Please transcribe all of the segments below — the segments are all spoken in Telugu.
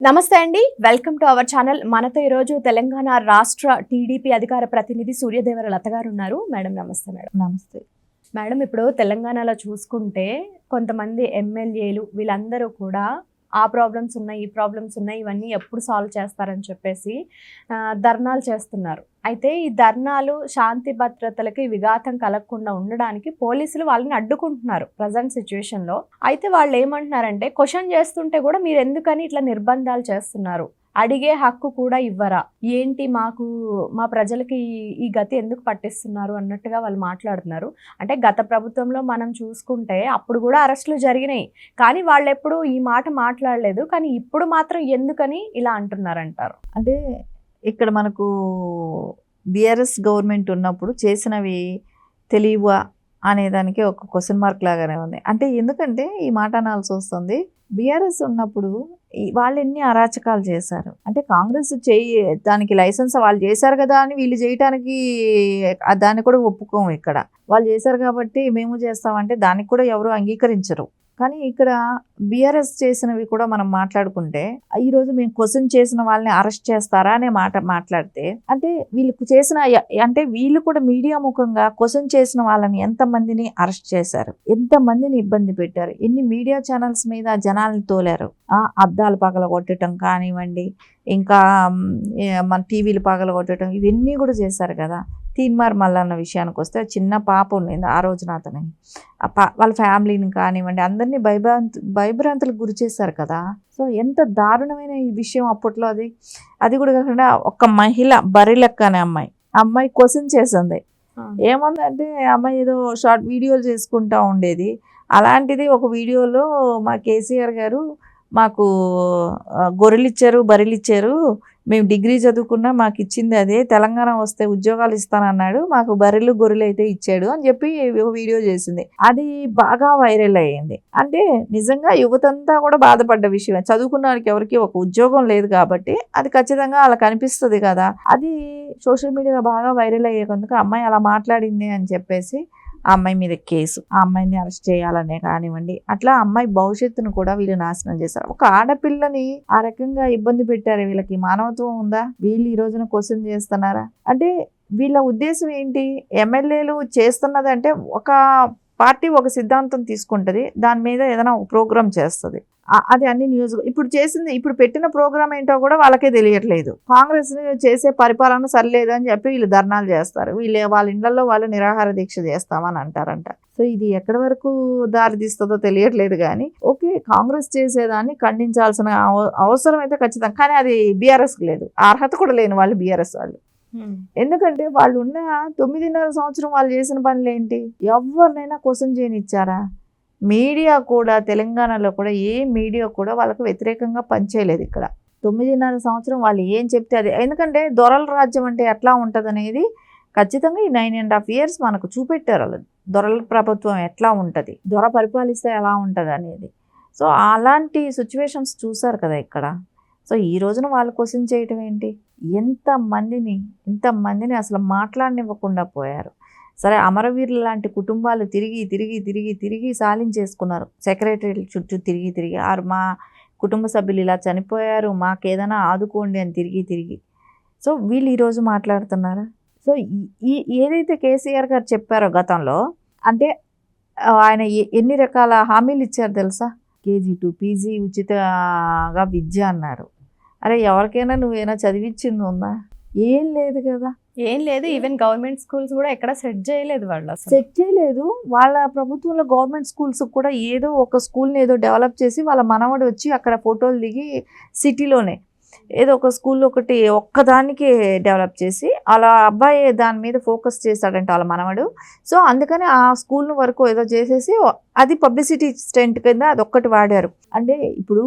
నమస్తే అండి, వెల్కమ్ టు అవర్ ఛానల్. మనతో ఈరోజు తెలంగాణ రాష్ట్ర టీడీపీ అధికార ప్రతినిధి సూర్యదేవర లత గారు ఉన్నారు. మేడం నమస్తే. మేడం నమస్తే మేడం, ఇప్పుడు తెలంగాణలో చూసుకుంటే కొంతమంది ఎమ్మెల్యేలు వీళ్ళందరూ కూడా ఆ ప్రాబ్లమ్స్ ఉన్నాయి, ఈ ప్రాబ్లమ్స్ ఉన్నాయి, ఇవన్నీ ఎప్పుడు సాల్వ్ చేస్తారని చెప్పేసి ధర్నాలు చేస్తున్నారు. అయితే ఈ ధర్నాలు శాంతి భద్రతలకి విఘాతం కలగకుండా ఉండడానికి పోలీసులు వాళ్ళని అడ్డుకుంటున్నారు ప్రజెంట్ సిచ్యువేషన్లో. అయితే వాళ్ళు ఏమంటున్నారంటే, క్వశ్చన్ చేస్తుంటే కూడా మీరు ఎందుకని ఇట్లా నిర్బంధాలు చేస్తున్నారు, అడిగే హక్కు కూడా ఇవ్వరా, ఏంటి మాకు మా ప్రజలకి ఈ గతి ఎందుకు పట్టిస్తున్నారు అన్నట్టుగా వాళ్ళు మాట్లాడుతున్నారు. అంటే గత ప్రభుత్వంలో మనం చూసుకుంటే అప్పుడు కూడా అరెస్టులు జరిగినాయి, కానీ వాళ్ళు ఎప్పుడు ఈ మాట మాట్లాడలేదు. కానీ ఇప్పుడు మాత్రం ఎందుకని ఇలా అంటున్నారంటారు? అంటే ఇక్కడ మనకు బీఆర్ఎస్ గవర్నమెంట్ ఉన్నప్పుడు చేసినవి తెలియవా అనేదానికి ఒక క్వశ్చన్ మార్క్ లాగానే ఉంది. అంటే ఎందుకంటే ఈ మాట అనాల్సి వస్తుంది, బీఆర్ఎస్ ఉన్నప్పుడు వాళ్ళు ఎన్ని అరాచకాలు చేశారు. అంటే కాంగ్రెస్ దానికి లైసెన్స్ వాళ్ళు చేశారు కదా అని వీళ్ళు చేయటానికి దాన్ని కూడా ఒప్పుకోము. ఇక్కడ వాళ్ళు చేశారు కాబట్టి మేము చేస్తామంటే దానికి కూడా ఎవరు అంగీకరించరు. కానీ ఇక్కడ బీఆర్ఎస్ చేసినవి కూడా మనం మాట్లాడుకుంటే, ఈరోజు మేము క్వశ్చన్ చేసిన వాళ్ళని అరెస్ట్ చేస్తారా అనే మాట మాట్లాడితే, అంటే వీళ్ళకు చేసిన అంటే వీళ్ళు కూడా మీడియా ముఖంగా క్వశ్చన్ చేసిన వాళ్ళని ఎంతమందిని అరెస్ట్ చేశారు, ఎంతమందిని ఇబ్బంది పెట్టారు, ఎన్ని మీడియా ఛానల్స్ మీద జనాల్ని తోలారు. అద్దాలు పగలగొట్టడం కానివ్వండి, ఇంకా మన టీవీలు పగలగొట్టడం, ఇవన్నీ కూడా చేశారు కదా. తీన్మార్ మల్లన్న విషయానికి వస్తే చిన్న పాప ఉండింది ఆ రోజున, అతని వాళ్ళ ఫ్యామిలీని కానివ్వండి అందరినీ భయభ్రాంతులకు గురి చేశారు కదా. సో ఎంత దారుణమైన ఈ విషయం అప్పట్లో. అది కూడా కాకుండా ఒక మహిళ బరిలెక్క అనే అమ్మాయి క్వశ్చన్ చేసింది. ఏముందంటే అమ్మాయి ఏదో షార్ట్ వీడియోలు చేసుకుంటా ఉండేది. అలాంటిది ఒక వీడియోలో మా కేసీఆర్ గారు మాకు గొర్రెలిచ్చారు, బర్రెలిచ్చారు, మేము డిగ్రీ చదువుకున్నా మాకు ఇచ్చింది అదే, తెలంగాణ వస్తే ఉద్యోగాలు ఇస్తానన్నాడు, మాకు బర్రెలు గొర్రెలు అయితే ఇచ్చాడు అని చెప్పి వీడియో చేసింది. అది బాగా వైరల్ అయ్యింది. అంటే నిజంగా యువతంతా కూడా బాధపడ్డ విషయం. చదువుకున్న వారికి ఎవరికి ఒక ఉద్యోగం లేదు కాబట్టి అది ఖచ్చితంగా అలా కనిపిస్తుంది కదా. అది సోషల్ మీడియాలో బాగా వైరల్ అయ్యేందుకు అమ్మాయి అలా మాట్లాడింది అని చెప్పేసి ఆ అమ్మాయి మీద కేసు, ఆ అమ్మాయిని అరెస్ట్ చేయాలనే కానివ్వండి, అట్లా అమ్మాయి భవిష్యత్తును కూడా వీళ్ళు నాశనం చేశారు. ఒక ఆడపిల్లని ఆ రకంగా ఇబ్బంది పెట్టారు. వీళ్ళకి మానవత్వం ఉందా? వీళ్ళు ఈ రోజున క్వశ్చన్ చేస్తున్నారా? అంటే వీళ్ళ ఉద్దేశం ఏంటి? ఎమ్మెల్యేలు చేస్తున్నదంటే ఒక పార్టీ ఒక సిద్ధాంతం తీసుకుంటుంది, దాని మీద ఏదైనా ఒక ప్రోగ్రామ్ చేస్తుంది, అది అన్ని న్యూస్. ఇప్పుడు పెట్టిన ప్రోగ్రామ్ ఏంటో కూడా వాళ్ళకే తెలియట్లేదు. కాంగ్రెస్ చేసే పరిపాలన సరిలేదు అని చెప్పి వీళ్ళు ధర్నాలు చేస్తారు. వాళ్ళ ఇళ్లలో వాళ్ళు నిరాహార దీక్ష చేస్తామని అంటారంట. సో ఇది ఎక్కడి వరకు దారి తీస్తుందో తెలియట్లేదు. కానీ ఓకే, కాంగ్రెస్ చేసేదాన్ని ఖండించాల్సిన అవసరం అయితే ఖచ్చితంగా, కానీ అది బీఆర్ఎస్కి లేదు, అర్హత కూడా లేని వాళ్ళు బీఆర్ఎస్ వాళ్ళు. ఎందుకంటే వాళ్ళు ఉన్న 9.5 సంవత్సరం వాళ్ళు చేసిన పనులు ఏంటి? ఎవరినైనా క్వశ్చన్ చేయనిచ్చారా? మీడియా కూడా తెలంగాణలో కూడా ఏ మీడియా కూడా వాళ్ళకు వ్యతిరేకంగా పనిచేయలేదు. ఇక్కడ 9.5 సంవత్సరం వాళ్ళు ఏం చెప్తే అది. ఎందుకంటే దొరల రాజ్యం అంటే ఎట్లా ఉంటుంది అనేది ఖచ్చితంగా ఈ 9.5 years మనకు చూపెట్టారు. వాళ్ళు దొరల ప్రభుత్వం ఎట్లా ఉంటుంది, దొర పరిపాలిస్తే ఎలా ఉంటుంది అనేది. సో అలాంటి సిచ్యువేషన్స్ చూసారు కదా ఇక్కడ. సో ఈ రోజున వాళ్ళు క్వశ్చన్ చేయటం ఏంటి? ఎంతమందిని అసలు మాట్లాడనివ్వకుండా పోయారు. సరే, అమరవీరులు లాంటి కుటుంబాలు తిరిగి సాలించేసుకున్నారు. సెక్రటరీ చుట్టూ తిరిగి మా కుటుంబ సభ్యులు ఇలా చనిపోయారు, మాకేదైనా ఆదుకోండి అని తిరిగి. సో వీళ్ళు ఈరోజు మాట్లాడుతున్నారా? సో ఏదైతే కేసీఆర్ గారు చెప్పారో గతంలో, అంటే ఆయన ఎన్ని రకాల హామీలు ఇచ్చారు తెలుసా? KG to PG ఉచితంగా విద్య అన్నారు. అరే ఎవరికైనా నువ్వేనా చదివించింది ఉందా? ఏం లేదు కదా. ఏం లేదు. ఈవెన్ గవర్నమెంట్ స్కూల్స్ కూడా ఎక్కడ సెట్ చేయలేదు. వాళ్ళు సెట్ చేయలేదు. వాళ్ళ ప్రభుత్వంలో గవర్నమెంట్ స్కూల్స్ కూడా ఏదో ఒక స్కూల్ని ఏదో డెవలప్ చేసి వాళ్ళ మనవడు వచ్చి అక్కడ ఫోటోలు దిగి సిటీలోనే ఏదో ఒక స్కూల్ ఒక్కదానికి డెవలప్ చేసి అలా అబ్బాయి దాని మీద ఫోకస్ చేశాడంట వాళ్ళ మనవడు. సో అందుకని ఆ స్కూల్ వరకు ఏదో చేసేసి అది పబ్లిసిటీ స్టెంట్ కింద అదొక్కటి వాడారు. అంటే ఇప్పుడు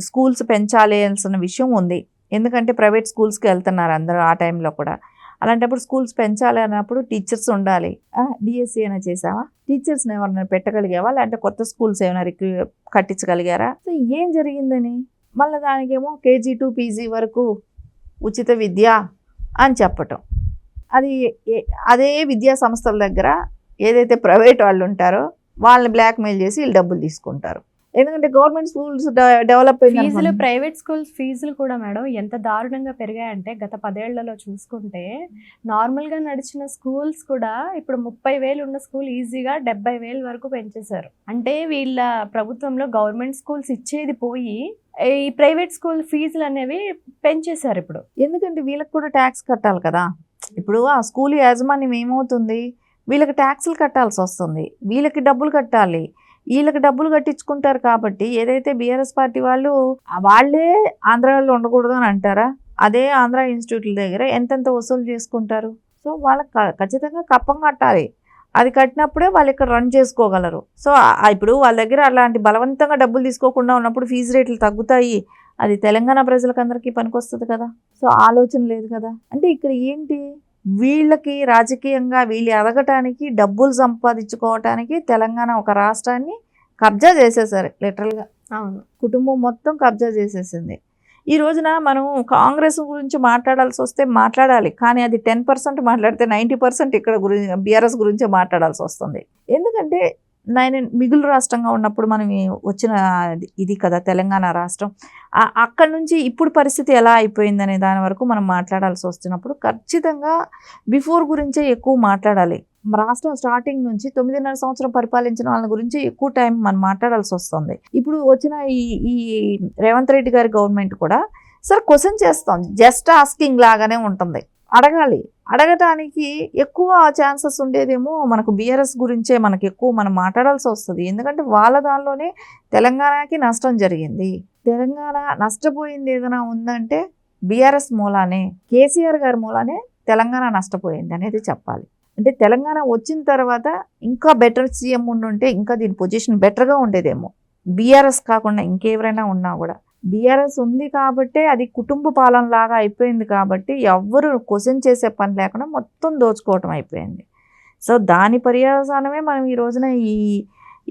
స్కూల్స్ పెంచాలి అన్న విషయం ఉంది. ఎందుకంటే ప్రైవేట్ స్కూల్స్కి వెళ్తున్నారు అందరూ ఆ టైంలో కూడా. అలాంటప్పుడు స్కూల్స్ పెంచాలి అన్నప్పుడు టీచర్స్ ఉండాలి. డిఎస్సి అయినా చేసావా? టీచర్స్ని ఎవరైనా పెట్టగలిగావా? లేదంటే కొత్త స్కూల్స్ ఏమైనా కట్టించగలిగారా? సో ఏం జరిగిందని మళ్ళీ దానికేమో KG to PG వరకు ఉచిత విద్య అని చెప్పటం. అదే విద్యా సంస్థల దగ్గర ఏదైతే ప్రైవేట్ వాళ్ళు ఉంటారో వాళ్ళని బ్లాక్మెయిల్ చేసి వీళ్ళు డబ్బులు తీసుకుంటారు. ఎందుకంటే గవర్నమెంట్ స్కూల్స్ డెవలప్ ఫీజులు అయింది. ప్రైవేట్ స్కూల్స్ ఫీజులు కూడా మేడం ఎంత దారుణంగా పెరిగాయంటే గత 10 ఏళ్లలో చూసుకుంటే నార్మల్గా నడిచిన స్కూల్స్ కూడా ఇప్పుడు 30,000 ఉన్న స్కూల్ ఈజీగా 70,000 వరకు పెంచేశారు. అంటే వీళ్ళ ప్రభుత్వంలో గవర్నమెంట్ స్కూల్స్ ఇచ్చేది పోయి ఈ ప్రైవేట్ స్కూల్ ఫీజులు అనేవి పెంచేశారు ఇప్పుడు. ఎందుకంటే వీళ్ళకి కూడా ట్యాక్స్ కట్టాలి కదా. ఇప్పుడు ఆ స్కూల్ యాజమాన్యం ఏమవుతుంది, వీళ్ళకి ట్యాక్సులు కట్టాల్సి వస్తుంది, వీళ్ళకి డబ్బులు కట్టాలి, వీళ్ళకి డబ్బులు కట్టించుకుంటారు. కాబట్టి ఏదైతే బీఆర్ఎస్ పార్టీ వాళ్ళే ఆంధ్రాలో ఉండకూడదు అని అంటారా, అదే ఆంధ్ర ఇన్స్టిట్యూట్ల దగ్గర ఎంతెంత వసూలు చేసుకుంటారు. సో వాళ్ళకి ఖచ్చితంగా కప్పం కట్టాలి. అది కట్టినప్పుడే వాళ్ళు ఇక్కడ రన్ చేసుకోగలరు. సో ఇప్పుడు వాళ్ళ దగ్గర అలాంటి బలవంతంగా డబ్బులు తీసుకోకుండా ఉన్నప్పుడు ఫీజు రేట్లు తగ్గుతాయి. అది తెలంగాణ ప్రజలకు అందరికీ పనికొస్తుంది కదా. సో ఆలోచన లేదు కదా. అంటే ఇక్కడ ఏంటి, వీళ్ళకి రాజకీయంగా వీళ్ళు ఎదగటానికి డబ్బులు సంపాదించుకోవటానికి తెలంగాణ ఒక రాష్ట్రాన్ని కబ్జా చేసేసారు లిటరల్గా. అవును, కుటుంబం మొత్తం కబ్జా చేసేసింది. ఈ రోజున మనం కాంగ్రెస్ గురించి మాట్లాడాల్సి వస్తే మాట్లాడాలి, కానీ అది 10% మాట్లాడితే 90% ఇక్కడ బీఆర్ఎస్ గురించే మాట్లాడాల్సి వస్తుంది. ఎందుకంటే నేను మిగులు రాష్ట్రంగా ఉన్నప్పుడు మనం వచ్చిన ఇది కదా తెలంగాణ రాష్ట్రం. అక్కడి నుంచి ఇప్పుడు పరిస్థితి ఎలా అయిపోయిందనే దాని వరకు మనం మాట్లాడాల్సి వస్తున్నప్పుడు ఖచ్చితంగా బిఫోర్ గురించే ఎక్కువ మాట్లాడాలి. రాష్ట్రం స్టార్టింగ్ నుంచి 9.5 సంవత్సరం పరిపాలించిన వాళ్ళ గురించి ఎక్కువ టైం మనం మాట్లాడాల్సి వస్తుంది. ఇప్పుడు వచ్చిన ఈ రేవంత్ రెడ్డి గారి గవర్నమెంట్ కూడా సార్ క్వశ్చన్ చేస్తాం, జస్ట్ ఆస్కింగ్ లాగానే ఉంటుంది. అడగాలి, అడగటానికి ఎక్కువ ఛాన్సెస్ ఉండేదేమో మనకు బీఆర్ఎస్ గురించే మనకు ఎక్కువ మనం మాట్లాడాల్సి వస్తుంది. ఎందుకంటే వాళ్ళ దానిలోనే తెలంగాణకి నష్టం జరిగింది. తెలంగాణ నష్టపోయింది ఏదైనా ఉందంటే బీఆర్ఎస్ మూలానే, కేసీఆర్ గారి మూలానే తెలంగాణ నష్టపోయింది అనేది చెప్పాలి. అంటే తెలంగాణ వచ్చిన తర్వాత ఇంకా బెటర్ సీఎం ఉండుంటే ఇంకా దీని పొజిషన్ బెటర్గా ఉండేదేమో. బీఆర్ఎస్ కాకుండా ఇంకెవరైనా ఉన్నా కూడా బీఆర్ఎస్ ఉంది కాబట్టే అది కుటుంబ పాలన లాగా అయిపోయింది. కాబట్టి ఎవ్వరు క్వశ్చన్ చేసే పని లేకుండా మొత్తం దోచుకోవటం అయిపోయింది. సో దాని పర్యవసానమే మనం ఈ రోజున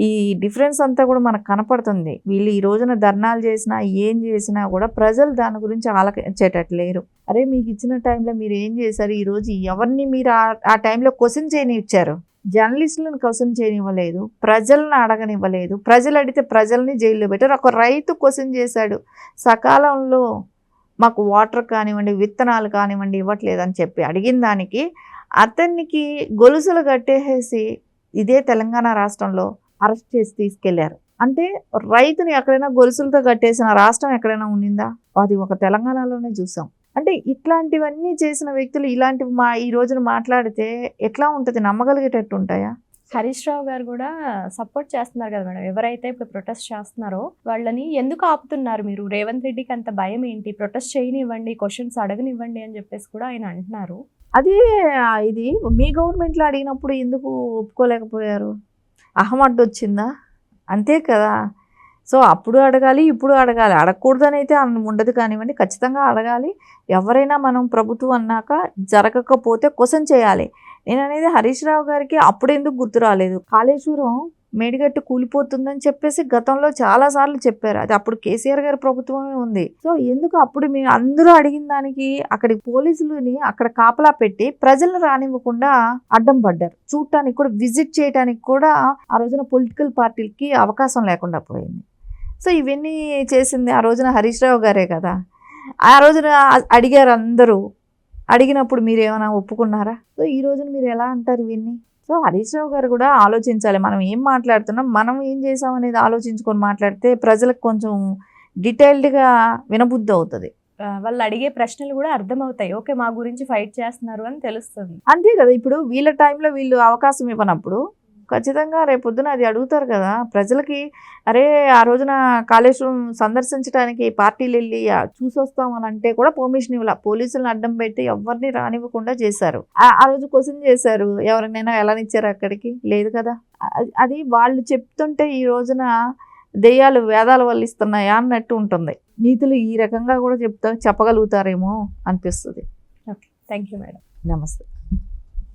ఈ డిఫరెన్స్ అంతా కూడా మనకు కనపడుతుంది. వీళ్ళు ఈ రోజున ధర్నాలు చేసినా ఏం చేసినా కూడా ప్రజలు దాని గురించి ఆలోచించేటట్టు లేరు. అరే మీకు ఇచ్చిన టైంలో మీరు ఏం చేశారు, ఈరోజు ఎవరిని మీరు ఆ టైంలో క్వశ్చన్ చేయనిచ్చారు, జర్నలిస్టులను క్వశ్చన్ చేయనివ్వలేదు, ప్రజలను అడగనివ్వలేదు. ప్రజలు అడిగితే ప్రజల్ని జైల్లో పెట్టారు. ఒక రైతు క్వశ్చన్ చేశాడు, సకాలంలో మాకు వాటర్ కానివ్వండి విత్తనాలు కానివ్వండి ఇవ్వట్లేదని చెప్పి అడిగిన దానికి అతనికి గొలుసులు కట్టేసి ఇదే తెలంగాణ రాష్ట్రంలో అరెస్ట్ చేసి తీసుకెళ్లారు. అంటే రైతుని ఎక్కడైనా గొలుసులతో కట్టేసిన రాష్ట్రం ఎక్కడైనా ఉండిందా? అది ఒక తెలంగాణలోనే చూసాం. అంటే ఇట్లాంటివన్నీ చేసిన వ్యక్తులు ఇలాంటివి ఈ రోజున మాట్లాడితే ఎట్లా ఉంటుంది, నమ్మగలిగేటట్టు ఉంటాయా? హరీష్ రావు గారు కూడా సపోర్ట్ చేస్తున్నారు కదా మేడం. ఎవరైతే ఇప్పుడు ప్రొటెస్ట్ చేస్తున్నారో వాళ్ళని ఎందుకు ఆపుతున్నారు మీరు, రేవంత్ రెడ్డికి అంత భయం ఏంటి, ప్రొటెస్ట్ చేయనివ్వండి, క్వశ్చన్స్ అడగనివ్వండి అని చెప్పేసి కూడా ఆయన అంటున్నారు. అదే ఇది మీ గవర్నమెంట్లో అడిగినప్పుడు ఎందుకు ఒప్పుకోలేకపోయారు? అహమడ్డు వచ్చిందా? అంతే కదా. సో అప్పుడు అడగాలి, ఇప్పుడు అడగాలి. అడగకూడదని అయితే ఉండదు కానివ్వండి, ఖచ్చితంగా అడగాలి. ఎవరైనా మనం ప్రభుత్వం అన్నాక జరగకపోతే క్వశ్చన్ చేయాలి. నేను అనేది హరీష్ రావు గారికి అప్పుడు ఎందుకు గుర్తు రాలేదు? కాళేశ్వరం మేడిగట్టు కూలిపోతుందని చెప్పేసి గతంలో చాలాసార్లు చెప్పారు. అది అప్పుడు కేసీఆర్ గారి ప్రభుత్వమే ఉంది. సో ఎందుకు అప్పుడు మేము అందరూ అడిగిన దానికి అక్కడికి పోలీసులని అక్కడ కాపలా పెట్టి ప్రజలను రానివ్వకుండా అడ్డం పడ్డారు. చూడటానికి కూడా, విజిట్ చేయడానికి కూడా ఆ రోజున పొలిటికల్ పార్టీలకి అవకాశం లేకుండా పోయింది. సో ఇవన్నీ చేసింది ఆ రోజున హరీష్ రావు గారే కదా. ఆ రోజున అడిగారు అందరూ. అడిగినప్పుడు మీరు ఏమైనా ఒప్పుకున్నారా? సో ఈ రోజున మీరు ఎలా అంటారు ఇవన్నీ? సో హరీష్ రావు గారు కూడా ఆలోచించాలి. మనం ఏం మాట్లాడుతున్నాం, మనం ఏం చేసాం అనేది ఆలోచించుకొని మాట్లాడితే ప్రజలకు కొంచెం డీటెయిల్డ్గా వినబుద్ధి అవుతుంది. వాళ్ళు అడిగే ప్రశ్నలు కూడా అర్థమవుతాయి. ఓకే, మా గురించి ఫైట్ చేస్తున్నారు అని తెలుస్తుంది. అంతే కదా. ఇప్పుడు వీళ్ళ టైంలో వీళ్ళు అవకాశం ఇవ్వనప్పుడు ఖచ్చితంగా రేపొద్దున అది అడుగుతారు కదా ప్రజలకి. అరే ఆ రోజున కాళేశ్వరం సందర్శించడానికి పార్టీలు వెళ్ళి చూసొస్తామని అంటే కూడా పర్మిషన్ ఇవ్వాల, పోలీసులను అడ్డం పెట్టి ఎవరిని రానివ్వకుండా చేశారు. ఆ రోజు క్వశ్చన్ చేశారు, ఎవరినైనా ఎలానిచ్చారు అక్కడికి? లేదు కదా. అది వాళ్ళు చెప్తుంటే ఈ రోజున దెయ్యాలు వేదాల వల్ల ఇస్తున్నాయా అన్నట్టు ఉంటుంది. నీతులు ఈ రకంగా కూడా చెప్పగలుగుతారేమో అనిపిస్తుంది. Okay, thank you madam. నమస్తే.